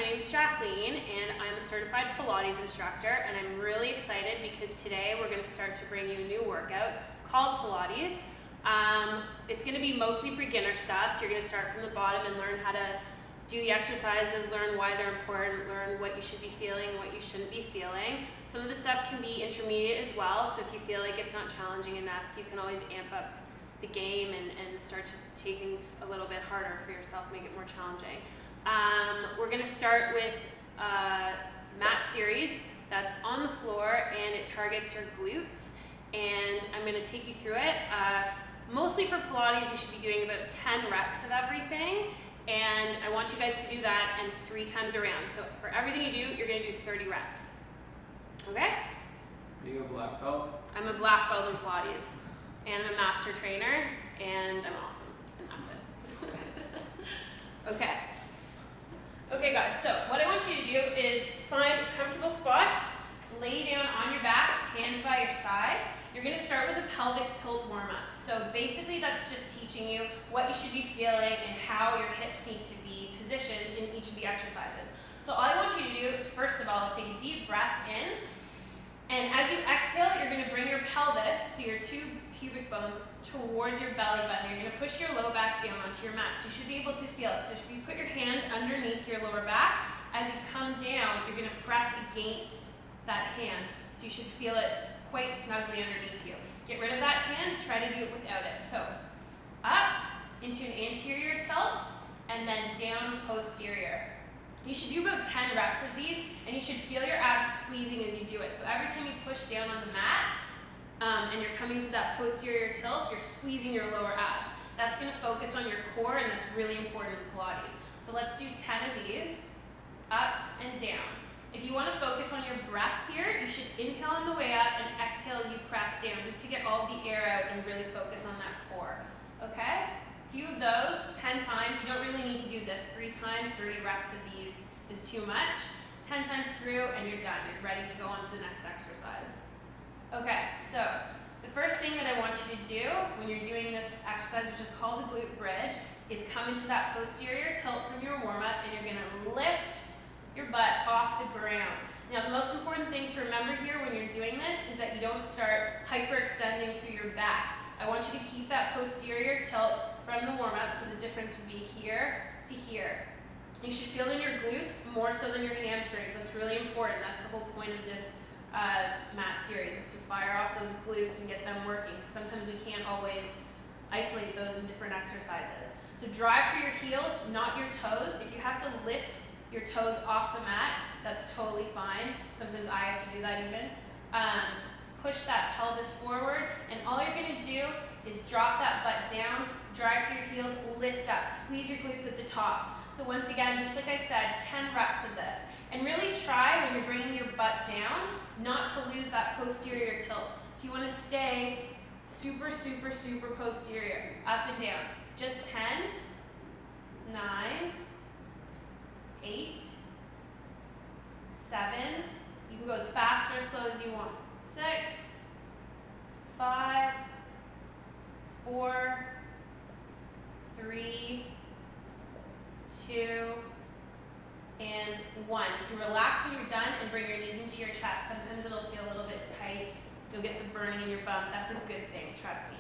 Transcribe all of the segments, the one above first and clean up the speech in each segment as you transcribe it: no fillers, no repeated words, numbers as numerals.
my name's Jacqueline and I'm a certified Pilates instructor, and I'm really excited because today we're going to start to bring you a new workout called Pilates. It's going to be mostly beginner stuff, so you're going to start from the bottom and learn how to do the exercises, learn why they're important, learn what you should be feeling and what you shouldn't be feeling. Some of the stuff can be intermediate as well, so if you feel like it's not challenging enough, you can always amp up the game and start to take things a little bit harder for yourself, make it more challenging. We're going to start with a mat series that's on the floor and it targets your glutes, and I'm going to take you through it. Mostly for Pilates, you should be doing about 10 reps of everything, and I want you guys to do that and 3 times around. So for everything you do, you're going to do 30 reps. Okay? Are you a black belt? I'm a black belt in Pilates, and I'm a master trainer, and I'm awesome, and that's it. Okay. Okay guys, so what I want you to do is find a comfortable spot, lay down on your back, hands by your side. You're going to start with a pelvic tilt warm-up. So basically that's just teaching you what you should be feeling and how your hips need to be positioned in each of the exercises. So all I want you to do, first of all, is take a deep breath in, and as you exhale, you're going to bring your pelvis, so your 2 pubic bones, towards your belly button. You're going to push your low back down onto your mat. So you should be able to feel it. So if you put your hand underneath your lower back, as you come down, you're going to press against that hand. So you should feel it quite snugly underneath you. Get rid of that hand, try to do it without it. So up into an anterior tilt, and then down posterior. You should do about 10 reps of these, and you should feel your abs squeezing as you do it. So every time you push down on the mat, and you're coming to that posterior tilt, you're squeezing your lower abs. That's going to focus on your core, and that's really important in Pilates. So let's do 10 of these, up and down. If you want to focus on your breath here, you should inhale on the way up and exhale as you press down, just to get all the air out and really focus on that core. Okay? A few of those, 10 times. You don't really need to do this 3 times. 30 reps of these is too much. 10 times through and you're done. You're ready to go on to the next exercise. Okay, so the first thing that I want you to do when you're doing this exercise, which is called a glute bridge, is come into that posterior tilt from your warm-up, and you're going to lift your butt off the ground. Now, the most important thing to remember here when you're doing this is that you don't start hyperextending through your back. I want you to keep that posterior tilt from the warm-up, so the difference would be here to here. You should feel in your glutes more so than your hamstrings. That's really important. That's the whole point of this mat series, is to fire off those glutes and get them working. Sometimes we can't always isolate those in different exercises. So drive through your heels, not your toes. If you have to lift your toes off the mat, that's totally fine. Sometimes I have to do that even. Push that pelvis forward, and all you're going to do is drop that butt down, drive through your heels, lift up, squeeze your glutes at the top. So once again, just like I said, 10 reps of this. And really try, when you're bringing your butt down, not to lose that posterior tilt. So you want to stay super, super, super posterior, up and down. Just 10, 9, 8, 7, you can go as fast or as slow as you want. 6, 5, 4, 3, 2, and 1. You can relax when you're done and bring your knees into your chest. Sometimes it'll feel a little bit tight. You'll get the burning in your bum. That's a good thing, trust me.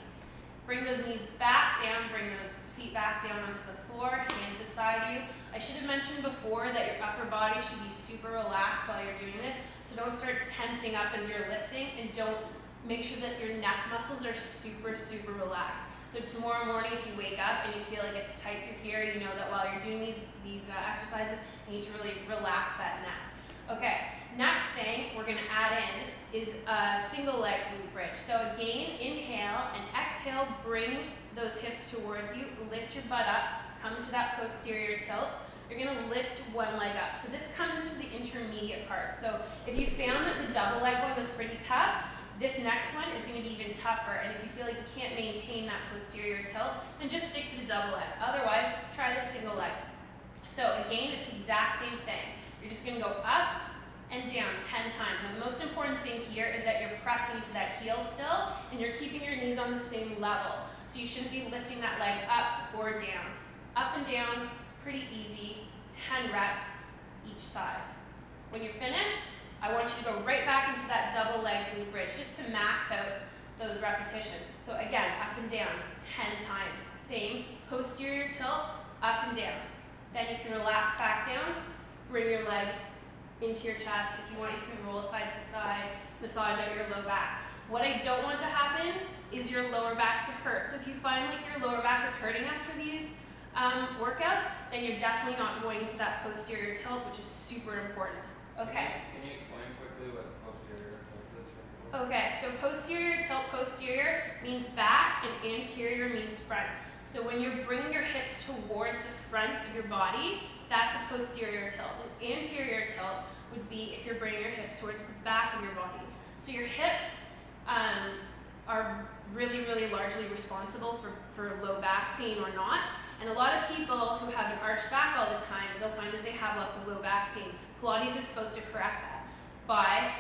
Bring those knees back down, bring those feet back down onto the floor, hands beside you. I should have mentioned before that your upper body should be super relaxed while you're doing this, so don't start tensing up as you're lifting, and don't make sure that your neck muscles are super, super relaxed. So tomorrow morning, if you wake up and you feel like it's tight through here, you know that while you're doing these exercises, you need to really relax that neck. Okay, next thing we're going to add in is a single leg glute bridge. So again, inhale and exhale, bring those hips towards you, lift your butt up, come to that posterior tilt. You're going to lift one leg up. So this comes into the intermediate part. So if you found that the double leg one was pretty tough, this next one is going to be even tougher, and if you feel like you can't maintain that posterior tilt, then just stick to the double leg. Otherwise, try the single leg. So again, it's the exact same thing. You're just going to go up and down 10 times. Now the most important thing here is that you're pressing into that heel still, and you're keeping your knees on the same level. So you shouldn't be lifting that leg up or down. Up and down, pretty easy, 10 reps. each side. When you're finished, I want you to go right back into that double leg glute bridge just to max out those repetitions. So again, up and down 10 times. Same posterior tilt, up and down. Then you can relax back down, bring your legs into your chest. If you want, you can roll side to side, massage out your low back. What I don't want to happen is your lower back to hurt. So if you find like your lower back is hurting after these workouts, then you're definitely not going to that posterior tilt, which is super important. Okay. Can you explain quickly what posterior tilt is for people? Okay, so posterior tilt, posterior means back and anterior means front. So when you're bringing your hips towards the front of your body, that's a posterior tilt. An anterior tilt would be if you're bringing your hips towards the back of your body. So your hips are really, really largely responsible for low back pain or not. And a lot of people who have an arched back all the time, they'll find that they have lots of low back pain. Pilates is supposed to correct that by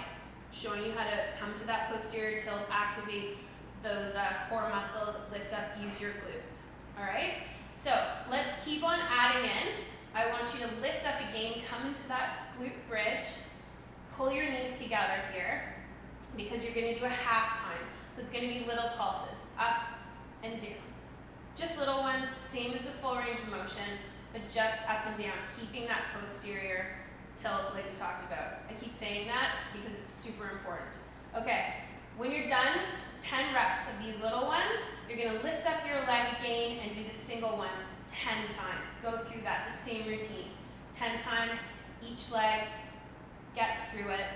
showing you how to come to that posterior tilt, activate those core muscles, lift up, use your glutes. All right? So let's keep on adding in. I want you to lift up again, come into that glute bridge, pull your knees together here because you're going to do a half time. So it's going to be little pulses, up and down. Just little ones, same as the full range of motion, but just up and down, keeping that posterior tilt like we talked about. I keep saying that because it's super important. Okay, when you're done, 10 reps of these little ones, you're going to lift up your leg again and do the single ones 10 times. Go through that, the same routine. 10 times each leg, get through it.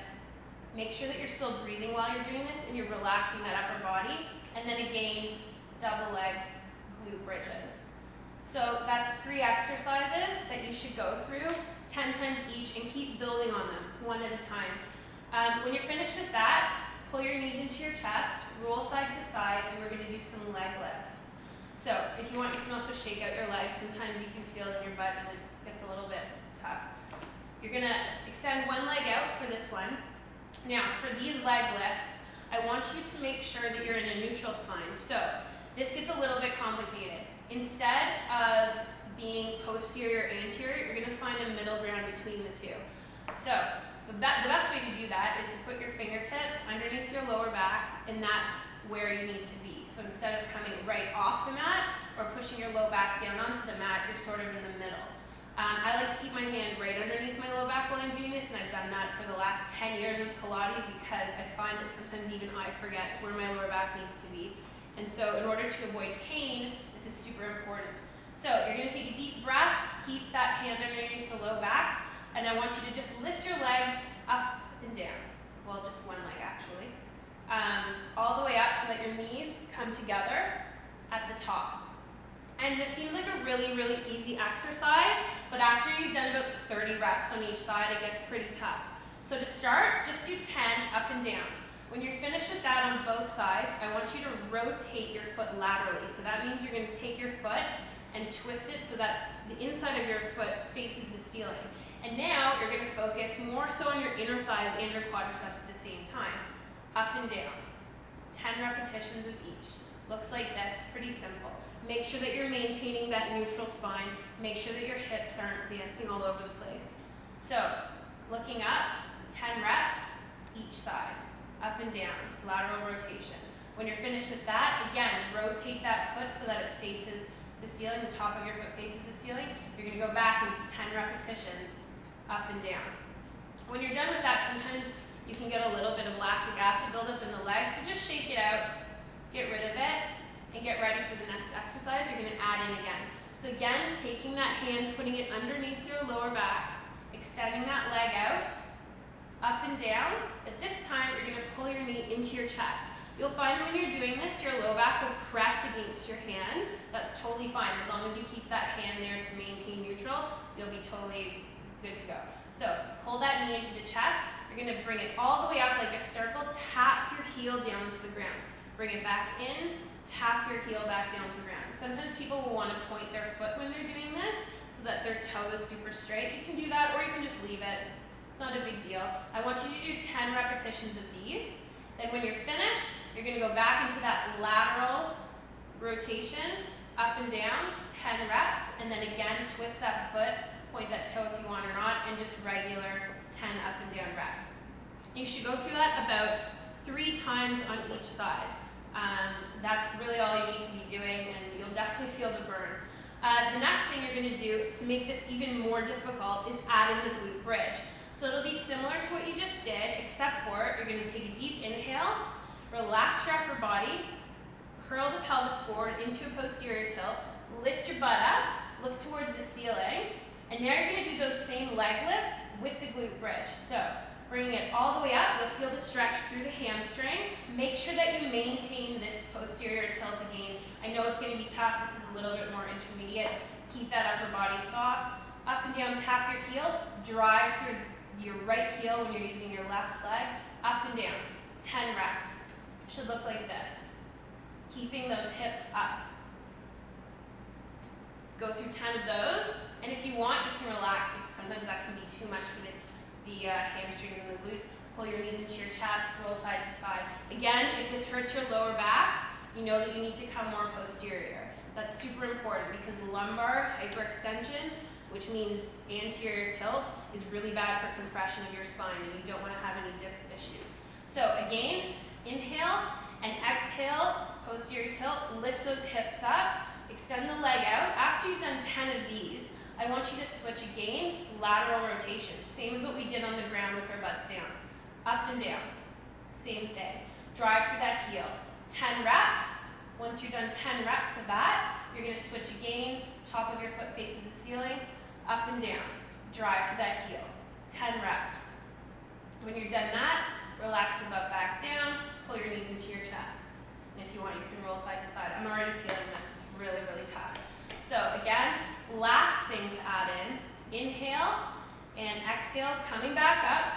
Make sure that you're still breathing while you're doing this and you're relaxing that upper body. And then again, double leg glute bridges. So that's 3 exercises that you should go through 10 times each and keep building on them one at a time. When you're finished with that, pull your knees into your chest, roll side to side, and we're going to do some leg lifts. So if you want, you can also shake out your legs. Sometimes you can feel it in your butt and it gets a little bit tough. You're going to extend one leg out for this one. Now, for these leg lifts, I want you to make sure that you're in a neutral spine. So this gets a little bit complicated. Instead of being posterior or anterior, you're going to find a middle ground between the two. So the best way to do that is to put your fingertips underneath your lower back, and that's where you need to be. So instead of coming right off the mat or pushing your low back down onto the mat, you're sort of in the middle. I like to keep my hand right underneath my low back while I'm doing this, and I've done that for the last 10 years of Pilates because I find that sometimes even I forget where my lower back needs to be. And so in order to avoid pain, this is super important. So you're going to take a deep breath, keep that hand underneath the low back, and I want you to just lift your legs up and down. Well, just one leg actually. All the way up so that your knees come together at the top. And this seems like a really, really easy exercise, but after you've done about 30 reps on each side, it gets pretty tough. So to start, just do 10 up and down. When you're finished with that on both sides, I want you to rotate your foot laterally. So that means you're going to take your foot and twist it so that the inside of your foot faces the ceiling. And now you're going to focus more so on your inner thighs and your quadriceps at the same time. Up and down. 10 repetitions of each. Looks like this, pretty simple. Make sure that you're maintaining that neutral spine. Make sure that your hips aren't dancing all over the place. So, looking up, 10 reps each side. Up and down, lateral rotation. When you're finished with that, again, rotate that foot so that it faces the ceiling, the top of your foot faces the ceiling. You're going to go back into 10 repetitions, up and down. When you're done with that, sometimes you can get a little bit of lactic acid buildup in the legs, so just shake it out, get rid of it, and get ready for the next exercise. You're going to add in again. So again, taking that hand, putting it underneath your lower back, extending that leg out, up and down, but this time you're going to pull your knee into your chest. You'll find that when you're doing this, your low back will press against your hand. That's totally fine. As long as you keep that hand there to maintain neutral, you'll be totally good to go. So pull that knee into the chest. You're going to bring it all the way up like a circle. Tap your heel down to the ground. Bring it back in. Tap your heel back down to the ground. Sometimes people will want to point their foot when they're doing this so that their toe is super straight. You can do that, or you can just leave it. It's not a big deal. I want you to do 10 repetitions of these. Then when you're finished, you're going to go back into that lateral rotation, up and down, 10 reps, and then again twist that foot point that toe if you want or not, and just regular 10 up and down reps. You should go through that about 3 times on each side. That's really all you need to be doing, and you'll definitely feel the burn. The next thing you're going to do to make this even more difficult is add in the glute bridge. So it'll be similar to what you just did, except for you're going to take a deep inhale, relax your upper body, curl the pelvis forward into a posterior tilt, lift your butt up, look towards the ceiling, and now you're going to do those same leg lifts with the glute bridge. So bringing it all the way up, you'll feel the stretch through the hamstring. Make sure that you maintain this posterior tilt again. I know it's going to be tough. This is a little bit more intermediate. Keep that upper body soft. Up and down, tap your heel. Drive through your right heel when you're using your left leg. Up and down. 10 reps. Should look like this. Keeping those hips up. Go through 10 of those. And if you want, you can relax because sometimes that can be too much for the hamstrings and the glutes. Pull your knees into your chest, roll side to side. Again, if this hurts your lower back, you know that you need to come more posterior. That's super important because lumbar hyperextension, which means anterior tilt, is really bad for compression of your spine, and you don't want to have any disc issues. So again, inhale and exhale, posterior tilt, lift those hips up, extend the leg out. After you've done 10 of these, I want you to switch again, lateral rotation. Same as what we did on the ground with our butts down. Up and down, same thing. Drive through that heel. 10 reps. Once you're done 10 reps of that, you're gonna switch again, top of your foot faces the ceiling, up and down. Drive through that heel. 10 reps. When you're done that, relax the butt back down, pull your knees into your chest. And if you want, you can roll side to side. I'm already feeling this, it's really, really tough. So again, last thing to add in, inhale and exhale, coming back up,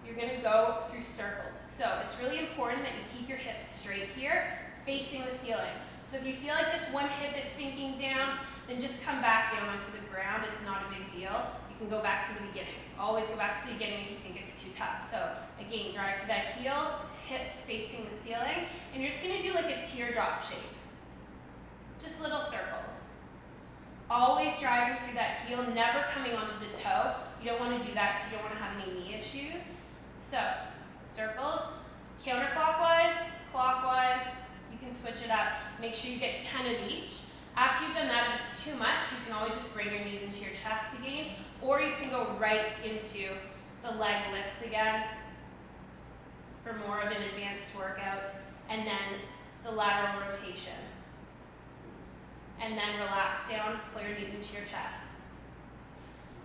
you're gonna go through circles. So it's really important that you keep your hips straight here, facing the ceiling. So if you feel like this one hip is sinking down, then just come back down onto the ground. It's not a big deal. You can go back to the beginning. Always go back to the beginning if you think it's too tough. So again, drive through that heel, hips facing the ceiling, and you're just gonna do like a teardrop shape. Just little circles. Always driving through that heel, never coming onto the toe. You don't want to do that because you don't want to have any knee issues. So, circles, counterclockwise, clockwise, you can switch it up. Make sure you get 10 of each. After you've done that, if it's too much, you can always just bring your knees into your chest again, or you can go right into the leg lifts again for more of an advanced workout, and then the lateral rotation. And then relax down, pull your knees into your chest.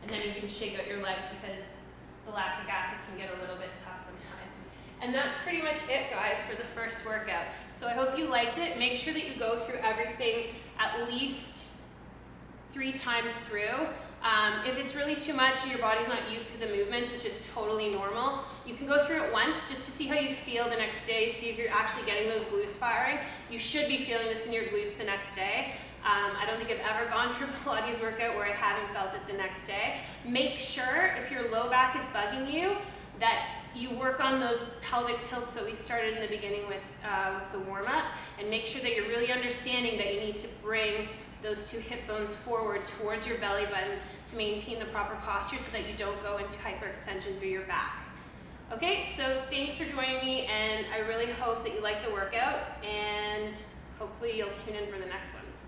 And then you can shake out your legs because the lactic acid can get a little bit tough sometimes. And that's pretty much it, guys, for the first workout. So I hope you liked it. Make sure that you go through everything at least 3 times through. If it's really too much and your body's not used to the movements, which is totally normal, you can go through it once just to see how you feel the next day, see if you're actually getting those glutes firing. You should be feeling this in your glutes the next day. I don't think I've ever gone through a Pilates workout where I haven't felt it the next day. Make sure if your low back is bugging you that you work on those pelvic tilts that we started in the beginning with the warm-up, and make sure that you're really understanding that you need to bring those 2 hip bones forward towards your belly button to maintain the proper posture so that you don't go into hyperextension through your back. Okay, so thanks for joining me, and I really hope that you like the workout, and hopefully you'll tune in for the next ones.